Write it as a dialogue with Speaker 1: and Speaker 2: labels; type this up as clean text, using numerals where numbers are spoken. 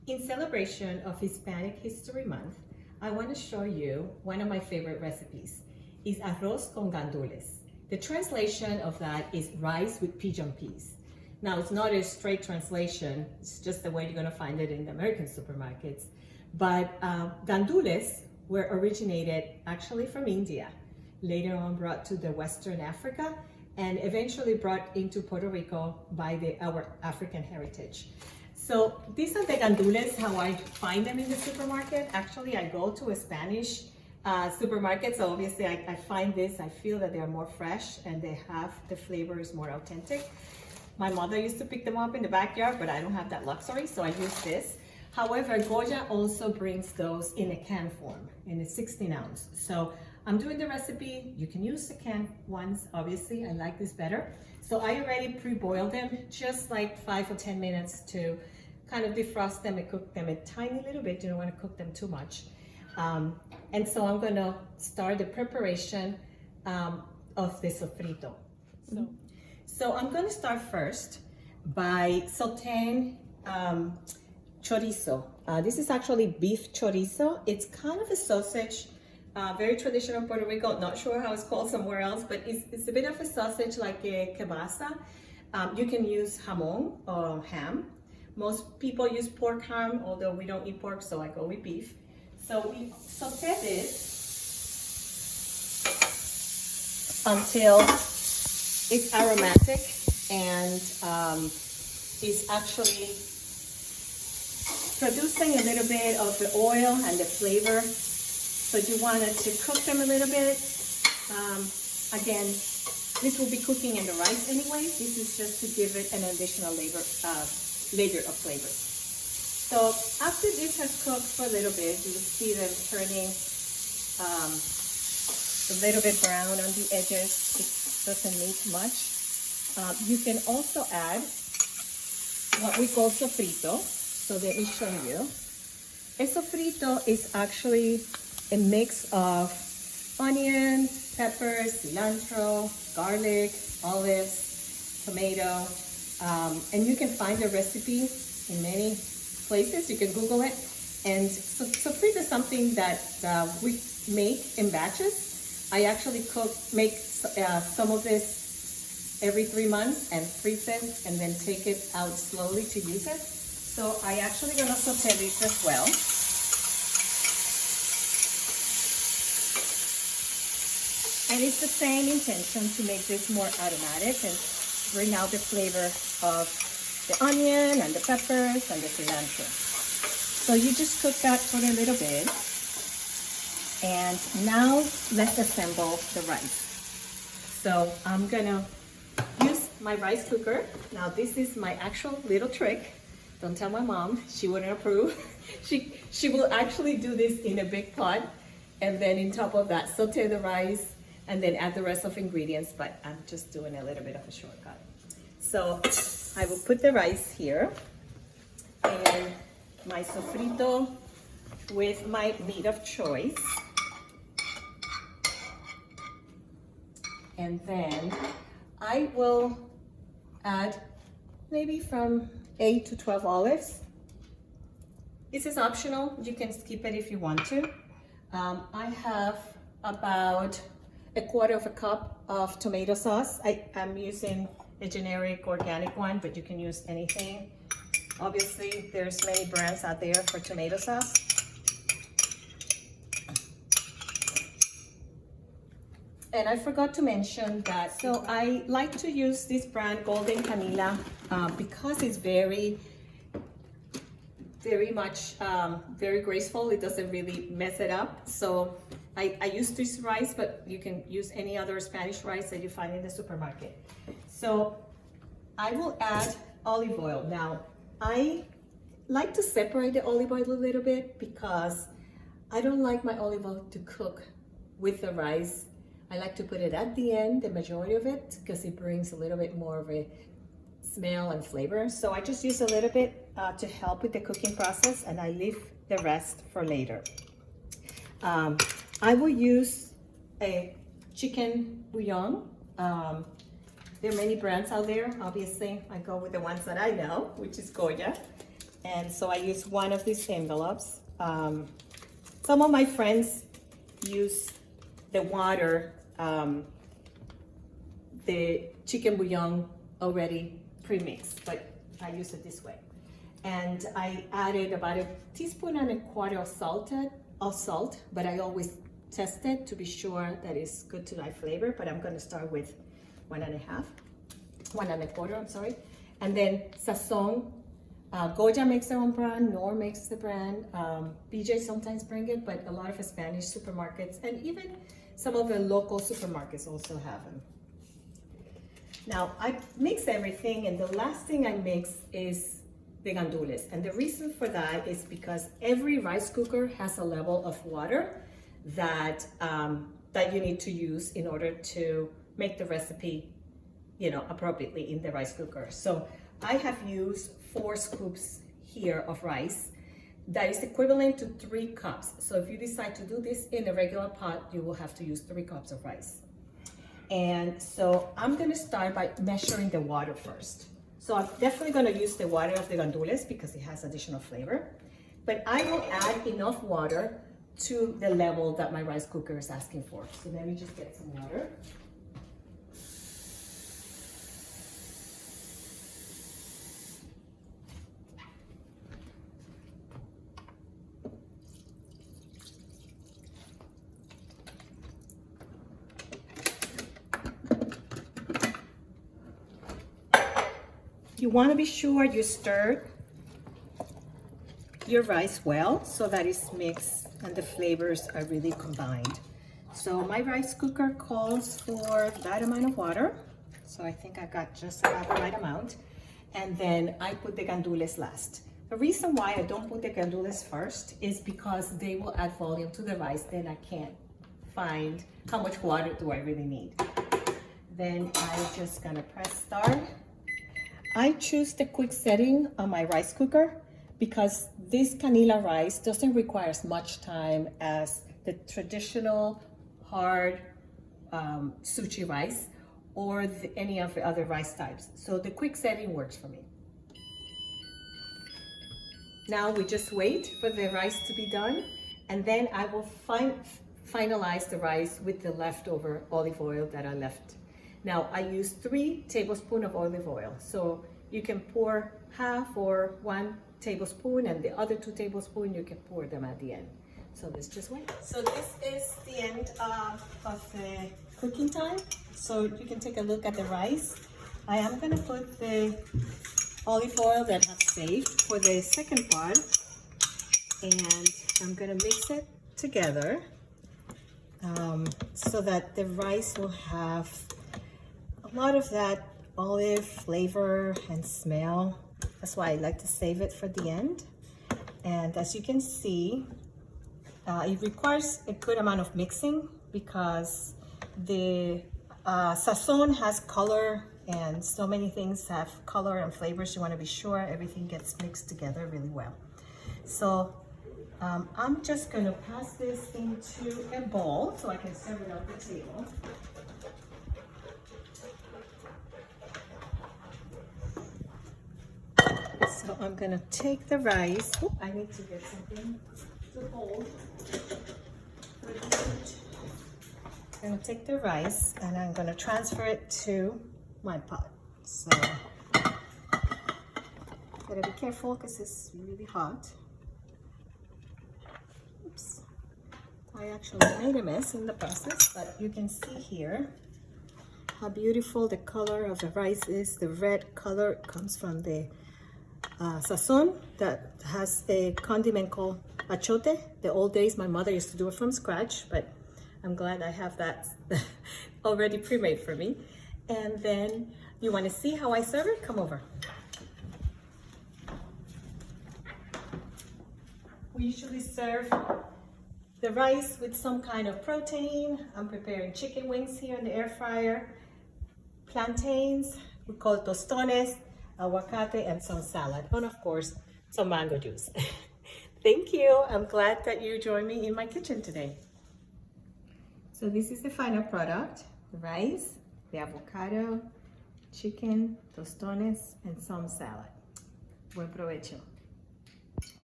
Speaker 1: In celebration of Hispanic History Month, I want to show you one of my favorite recipes. It's arroz con gandules. The translation of that is rice with pigeon peas. Now, it's not a straight translation, it's just the way you're going to find it in the American supermarkets. But gandules were originated actually from India, later on brought to the Western Africa, and eventually brought into Puerto Rico by our African heritage. So these are the gandules, how I find them in the supermarket. Actually, I go to a Spanish supermarket, so obviously I find this, I feel that they're more fresh and they have, the flavor is more authentic. My mother used to pick them up in the backyard, but I don't have that luxury, so I use this. However, Goya also brings those in a can form, in a 16 ounce. So I'm doing the recipe. You can use the canned ones, obviously. I like this better. So I already pre-boiled them, just like 5 or 10 minutes to kind of defrost them and cook them a tiny little bit. You don't want to cook them too much. And so I'm going to start the preparation of the sofrito. So I'm going to start first by sauteing chorizo. This is actually beef chorizo. It's kind of a sausage, very traditional Puerto Rico. Not sure how it's called somewhere else, but it's a bit of a sausage like a kielbasa. You can use jamon or ham. Most people use pork ham, although we don't eat pork, so I go with beef. So we saute this until it's aromatic and it's actually producing a little bit of the oil and the flavor. So you wanted to cook them a little bit. Again, this will be cooking in the rice anyway. This is just to give it an additional layer of flavor. So after this has cooked for a little bit, you will see them turning a little bit brown on the edges. It doesn't need much. You can also add what we call sofrito. So let me show you. A sofrito is actually a mix of onion, peppers, cilantro, garlic, olives, tomato, and you can find the recipe in many places. You can Google it. And sofrito is something that we make in batches. I actually make some of this every 3 months and freeze it and then take it out slowly to use it. So I actually gonna saute this as well. And it's the same intention to make this more aromatic and bring out the flavor of the onion and the peppers and the cilantro. So you just cook that for a little bit. And now let's assemble the rice. So I'm gonna use my rice cooker. Now this is my actual little trick. Don't tell my mom, she wouldn't approve. She will actually do this in a big pot and then on top of that saute the rice and then add the rest of ingredients, but I'm just doing a little bit of a shortcut. So I will put the rice here and my sofrito with my meat of choice. And then I will add maybe from 8 to 12 olives. This is optional. You can skip it if you want to. I have about 1/4 cup of tomato sauce. I'm using a generic organic one, but you can use anything. Obviously, there's many brands out there for tomato sauce. And I forgot to mention that, so I like to use this brand Golden Canilla because it's very much, very graceful. It doesn't really mess it up. So I use this rice, but you can use any other Spanish rice that you find in the supermarket. So I will add olive oil. Now, I like to separate the olive oil a little bit because I don't like my olive oil to cook with the rice. I like to put it at the end, the majority of it, because it brings a little bit more of a smell and flavor. So I just use a little bit to help with the cooking process, and I leave the rest for later. I will use a chicken bouillon. There are many brands out there. Obviously, I go with the ones that I know, which is Goya. And so I use one of these envelopes. Some of my friends use the water, the chicken bouillon already pre-mixed, but I use it this way. And I added about 1.25 teaspoons of salt, but I always test it to be sure that it's good to my flavor, but I'm gonna start with 1.25, I'm sorry. And then Sazón. Goya makes their own brand, Nor makes the brand, BJ sometimes bring it, but a lot of Spanish supermarkets and even some of the local supermarkets also have them. Now I mix everything, and the last thing I mix is the gandules. And the reason for that is because every rice cooker has a level of water that, that you need to use in order to make the recipe, you know, appropriately in the rice cooker. So I have used 4 scoops here of rice. That is equivalent to 3 cups. So if you decide to do this in a regular pot, you will have to use 3 cups of rice. And so I'm gonna start by measuring the water first. So I'm definitely gonna use the water of the gandules because it has additional flavor. But I will add enough water to the level that my rice cooker is asking for. So let me just get some water. You want to be sure you stir your rice well so that it's mixed and the flavors are really combined. So my rice cooker calls for that amount of water. So I think I got just about the right amount. And then I put the gandules last. The reason why I don't put the gandules first is because they will add volume to the rice. Then I can't find how much water do I really need. Then I'm just gonna press start. I choose the quick setting on my rice cooker because this canilla rice doesn't require as much time as the traditional hard sushi rice or any of the other rice types. So the quick setting works for me. Now we just wait for the rice to be done, and then I will finalize the rice with the leftover olive oil that I left. Now I use 3 tablespoons of olive oil. So you can pour half or 1 tablespoon, and the other 2 tablespoons you can pour them at the end. So let's just wait. So this is the end of the cooking time. So you can take a look at the rice. I am gonna put the olive oil that I've saved for the second part, and I'm gonna mix it together so that the rice will have a lot of that olive flavor and smell. That's why I like to save it for the end. And as you can see, it requires a good amount of mixing because the Sazón has color, and so many things have color and flavors. You want to be sure everything gets mixed together really well. So I'm just going to pass this into a bowl so I can serve it on the table. So I'm going to take the rice. Oh, I need to get something to hold. I'm going to take the rice and I'm going to transfer it to my pot. So gotta be careful because it's really hot. Oops. I actually made a mess in the process, but you can see here how beautiful the color of the rice is. The red color comes from the Sazón that has a condiment called achote. The old days my mother used to do it from scratch, but I'm glad I have that already pre-made for me. And then you want to see how I serve it? Come over. We usually serve the rice with some kind of protein. I'm preparing chicken wings here in the air fryer, plantains, we call it tostones, aguacate, and some salad, and of course some mango juice. Thank you. I'm glad that you joined me in my kitchen today. So this is the final product: the rice, the avocado, chicken, tostones, and some salad. Buen provecho.